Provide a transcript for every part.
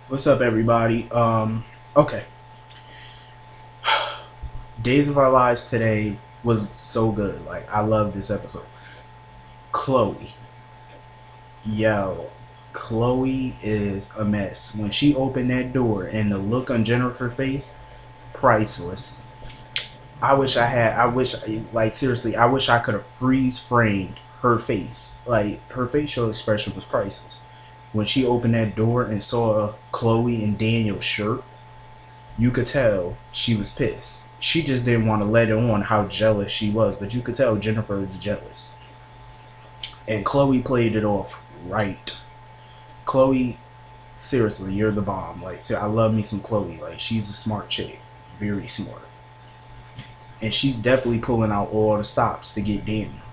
What's up, everybody? Okay. Days of Our Lives today was so good. Like, I love this episode. Chloe. Yo. Chloe is a mess. When she opened that door and the look on Jennifer's face, priceless. Like, seriously, I wish I could have freeze framed her face. Like, her facial expression was priceless. When she opened that door and saw Chloe and Daniel's shirt, you could tell she was pissed. She just didn't want to let it on how jealous she was, but you could tell Jennifer is jealous. And Chloe played it off right. Chloe, seriously, you're the bomb. Like, I love me some Chloe. Like, she's a smart chick. Very smart. And she's definitely pulling out all the stops to get Daniel.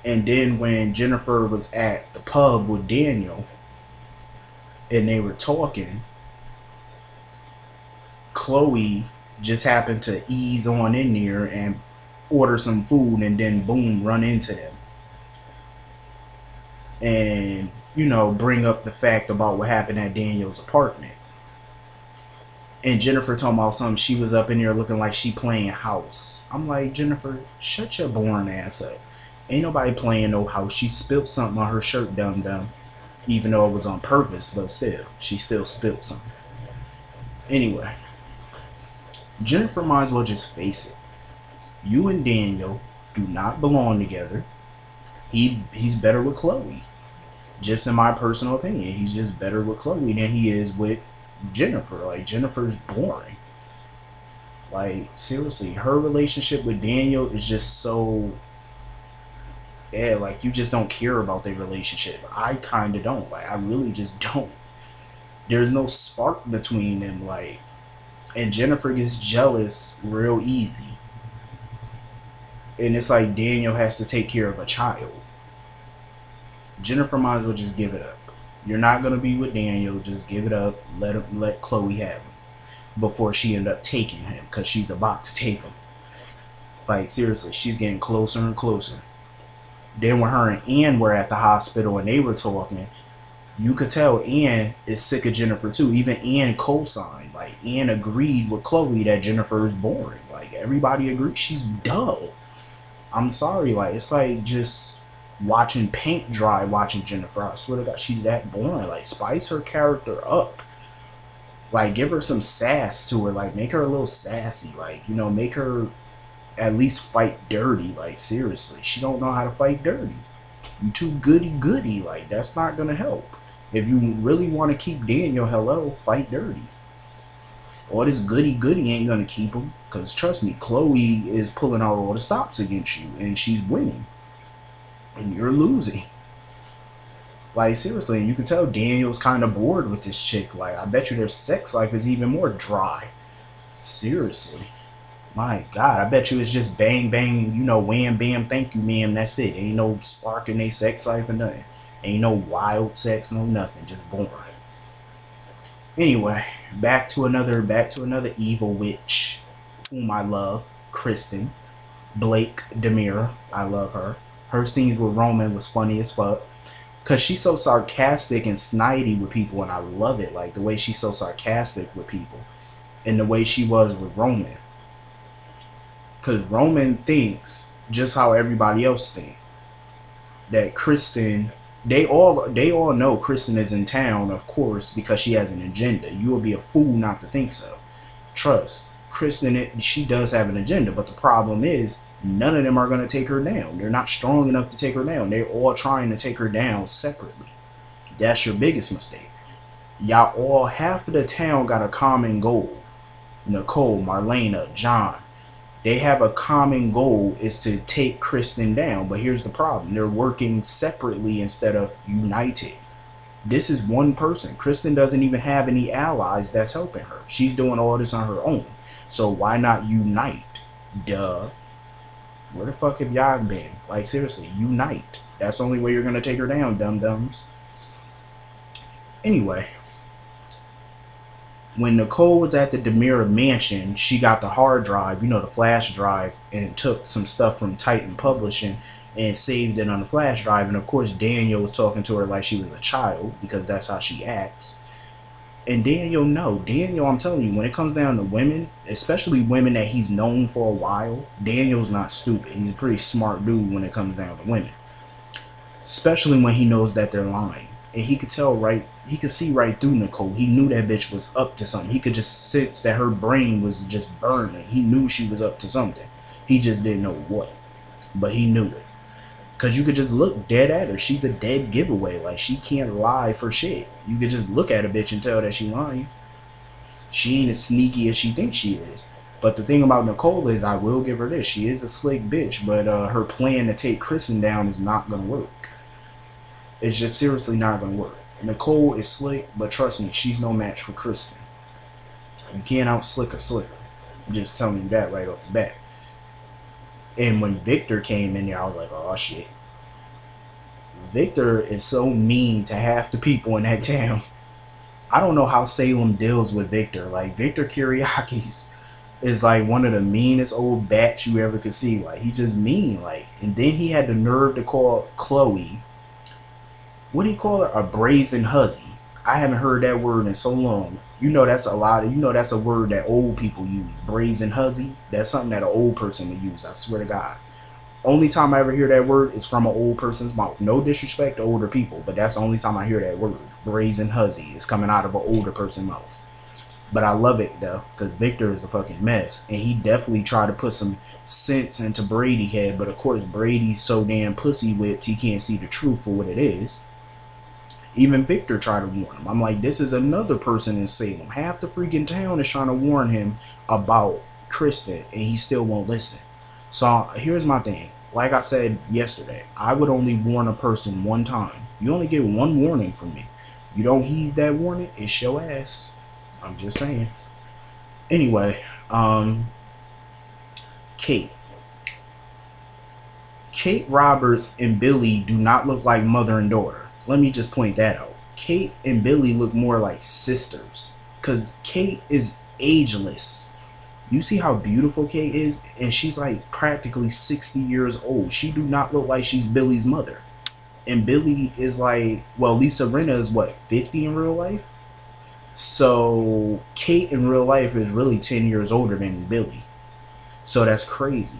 And then when Jennifer was at the pub with Daniel and they were talking, Chloe just happened to ease on in there and order some food and then boom, run into them. And, bring up the fact about what happened at Daniel's apartment. And Jennifer talking about something, she was up in there looking like she playing house. I'm like, Jennifer, shut your boring ass up. Ain't nobody playing no house. She spilled something on her shirt, dumb. Even though it was on purpose, but still, she still spilled something. Anyway, Jennifer might as well just face it. You and Daniel do not belong together. He's better with Chloe. Just in my personal opinion, he's just better with Chloe than he is with Jennifer. Like, Jennifer's boring. Like, seriously, her relationship with Daniel is just so, yeah, like, you just don't care about their relationship. I kind of don't. Like, I really just don't. There's no spark between them. Like, and Jennifer gets jealous real easy. And it's like Daniel has to take care of a child. Jennifer might as well just give it up. You're not going to be with Daniel. Just give it up. Let Chloe have him before she end up taking him, because she's about to take him. Like, seriously, she's getting closer and closer. Then when her and Ann were at the hospital and they were talking, you could tell Ann is sick of Jennifer too. Even Ann co-signed. Like, Ann agreed with Chloe that Jennifer is boring. Like, everybody agreed she's dull. I'm sorry. Like, it's like just watching paint dry watching Jennifer. I swear to God, she's that boring. Like, spice her character up. Like, give her some sass to her. Like, make her a little sassy. Like, make her at least fight dirty. Like, seriously, she don't know how to fight dirty. You too goody. Like, that's not gonna help. If you really want to keep Daniel, hello, fight dirty. All this goody ain't gonna keep him. Because trust me, Chloe is pulling out all the stops against you. And she's winning. And you're losing. Like, seriously, you can tell Daniel's kind of bored with this chick. Like, I bet you their sex life is even more dry. Seriously. My God, I bet you it's just bang, wham, bam, thank you, ma'am, that's it. Ain't no spark in their sex life or nothing. Ain't no wild sex, no nothing, just boring. Anyway, back to another evil witch, whom I love, KRISTEN, BLAKE-DIMERA. I love her. Her scenes with Roman was funny as fuck. Because she's so sarcastic and snidey with people, and I love it. Like, the way she's so sarcastic with people. And the way she was with Roman. Because Roman thinks just how everybody else thinks. That KRISTEN, they all know KRISTEN is in town, of course, because she has an agenda. You will be a fool not to think so. Trust. KRISTEN, she does have an agenda, but the problem is, none of them are going to take her down. They're not strong enough to take her down. They're all trying to take her down separately. That's your biggest mistake. Y'all all, half of the town got a common goal. Nicole, Marlena, John. They have a common goal, is to take KRISTEN down. But here's the problem. They're working separately instead of united. This is one person. KRISTEN doesn't even have any allies that's helping her. She's doing all this on her own. So why not unite? Duh. Where the fuck have y'all been? Like, seriously, unite. That's the only way you're going to take her down, dum-dums. Anyway. When Nicole was at the DiMera mansion, she got the hard drive, the flash drive, and took some stuff from Titan Publishing and saved it on the flash drive. And of course Daniel was talking to her like she was a child, because that's how she acts. And Daniel, no, Daniel, I'm telling you, when it comes down to women, especially women that he's known for a while, Daniel's not stupid. He's a pretty smart dude when it comes down to women, especially when he knows that they're lying. And he could tell right, he could see right through Nicole. He knew that bitch was up to something. He could just sense that her brain was just burning. He knew she was up to something. He just didn't know what, but he knew it. Because you could just look dead at her. She's a dead giveaway. Like, she can't lie for shit. You could just look at a bitch and tell that she lying. She ain't as sneaky as she thinks she is. But the thing about Nicole is, I will give her this. She is a slick bitch, but her plan to take KRISTEN down is not going to work. It's just seriously not going to work. Nicole is slick, but trust me, she's no match for KRISTEN. You can't out-slick a slicker. I'm just telling you that right off the bat. And when Victor came in there, I was like, oh shit. Victor is so mean to half the people in that town. I don't know how Salem deals with Victor. Like, Victor KIRIAKIS is like one of the meanest old bats you ever could see. Like, he's just mean. Like, and then he had the nerve to call Chloe, what do you call her? A brazen hussy. I haven't heard that word in so long. You know that's a lot of, you know that's a word that old people use. Brazen hussy. That's something that an old person would use, I swear to God. Only time I ever hear that word is from an old person's mouth. No disrespect to older people, but that's the only time I hear that word. Brazen hussy is coming out of an older person's mouth. But I love it though, because Victor is a fucking mess. And he definitely tried to put some sense into Brady's head, but of course Brady's so damn pussy whipped he can't see the truth for what it is. Even Victor tried to warn him. I'm like, this is another person in Salem. Half the freaking town is trying to warn him about KRISTEN, and he still won't listen. So here's my thing. Like I said yesterday, I would only warn a person one time. You only get one warning from me. You don't heed that warning, it's your ass. I'm just saying. Anyway, Kate. Kate Roberts and Billie do not look like mother and daughter. Let me just point that out. Kate and Billie look more like sisters, because Kate is ageless. You see how beautiful Kate is? And she's like practically 60 years old. She do not look like she's Billie's mother. And Billie is like, well, Lisa Rinna is what, 50 in real life? So Kate in real life is really 10 years older than Billie. So that's crazy.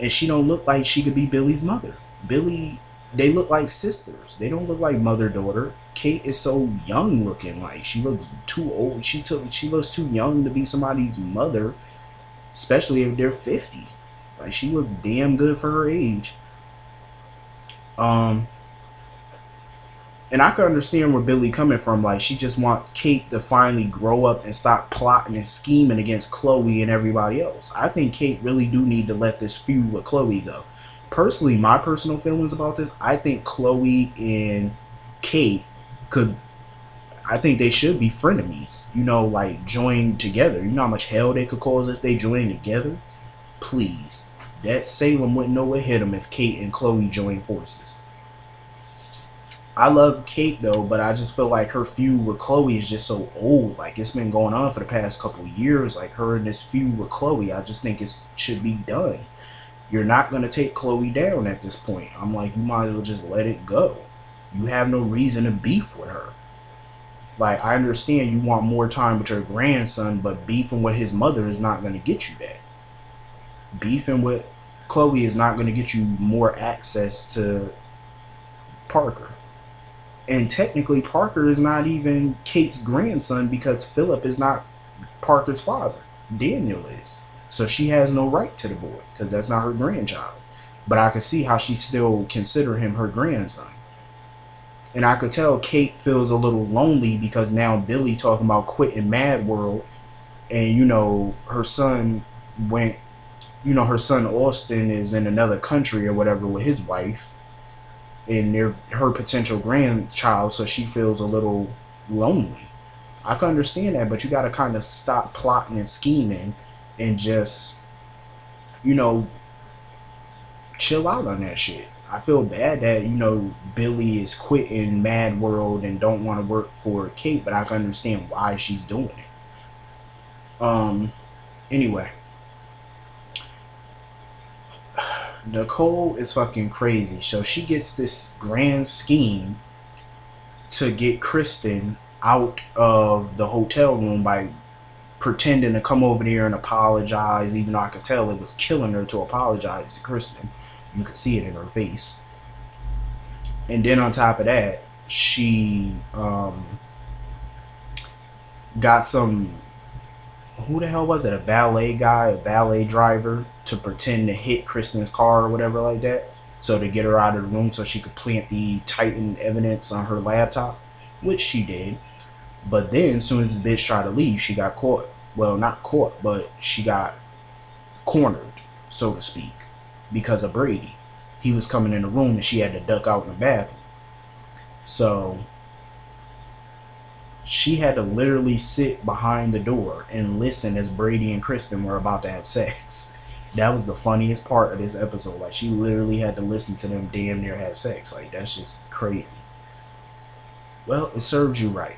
And she don't look like she could be Billie's mother. Billie, they look like sisters. They don't look like mother-daughter. Kate is so young looking. Like, she looks too old. She looks too young to be somebody's mother, especially if they're 50. Like, she looks damn good for her age. And I can understand where Billie coming from. Like, she just want Kate to finally grow up and stop plotting and scheming against Chloe and everybody else. I think Kate really do need to let this feud with Chloe go. Personally, my personal feelings about this, I think Chloe and Kate I think they should be frenemies. You know, like, join together. You know how much hell they could cause if they join together? Please. That Salem wouldn't know what hit them if Kate and Chloe joined forces. I love Kate though, but I just feel like her feud with Chloe is just so old. Like, it's been going on for the past couple of years. Like, her and this feud with Chloe, I just think it should be done. You're not going to take Chloe down at this point. I'm like, you might as well just let it go. You have no reason to beef with her. Like, I understand you want more time with your grandson, but beefing with his mother is not going to get you that. Beefing with Chloe is not going to get you more access to Parker. And technically, Parker is not even Kate's grandson because Philip is not Parker's father. Daniel is. So she has no right to the boy because that's not her grandchild. But I could see how she still consider him her grandson. And I could tell Kate feels a little lonely because now Billie talking about quitting Mad World. And, you know, her son went, you know, her son Austin is in another country or whatever with his wife. And they're her potential grandchild, so she feels a little lonely. I can understand that, but you got to kind of stop plotting and scheming and just, you know, chill out on that shit. I feel bad that, you know, Billie is quitting Mad World and don't want to work for Kate, but I can understand why she's doing it. Anyway. Nicole is fucking crazy. So she gets this grand scheme to get KRISTEN out of the hotel room by pretending to come over there and apologize, even though I could tell it was killing her to apologize to KRISTEN. You could see it in her face. And then on top of that, she got some, who the hell was it, a valet guy, a valet driver, to pretend to hit KRISTEN's car or whatever like that, so to get her out of the room so she could plant the Titan evidence on her laptop, which she did. But then as soon as the bitch tried to leave, she got caught. Well, not caught, but she got cornered, so to speak, because of Brady. He was coming in the room and she had to duck out in the bathroom. So she had to literally sit behind the door and listen as Brady and KRISTEN were about to have sex. That was the funniest part of this episode. Like, she literally had to listen to them damn near have sex. Like, that's just crazy. Well, it serves you right.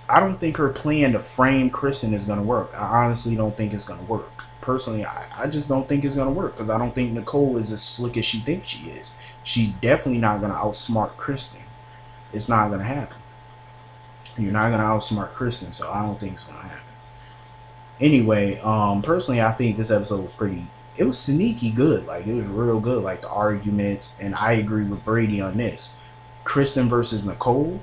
I don't think her plan to frame KRISTEN is going to work. I honestly don't think it's going to work. Personally, I just don't think it's going to work, because I don't think Nicole is as slick as she thinks she is. She's definitely not going to outsmart KRISTEN. It's not going to happen. You're not going to outsmart KRISTEN, so I don't think it's going to happen. Anyway, personally, I think this episode was it was sneaky good. Like, it was real good. Like, the arguments, and I agree with Brady on this. KRISTEN versus Nicole,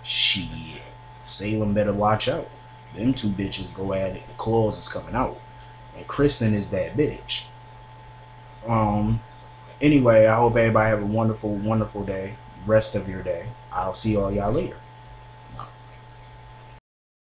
shit. Salem better watch out. Them two bitches go at it. The claws is coming out. And KRISTEN is that bitch. Anyway, I hope everybody have a wonderful, wonderful day. Rest of your day. I'll see all y'all later.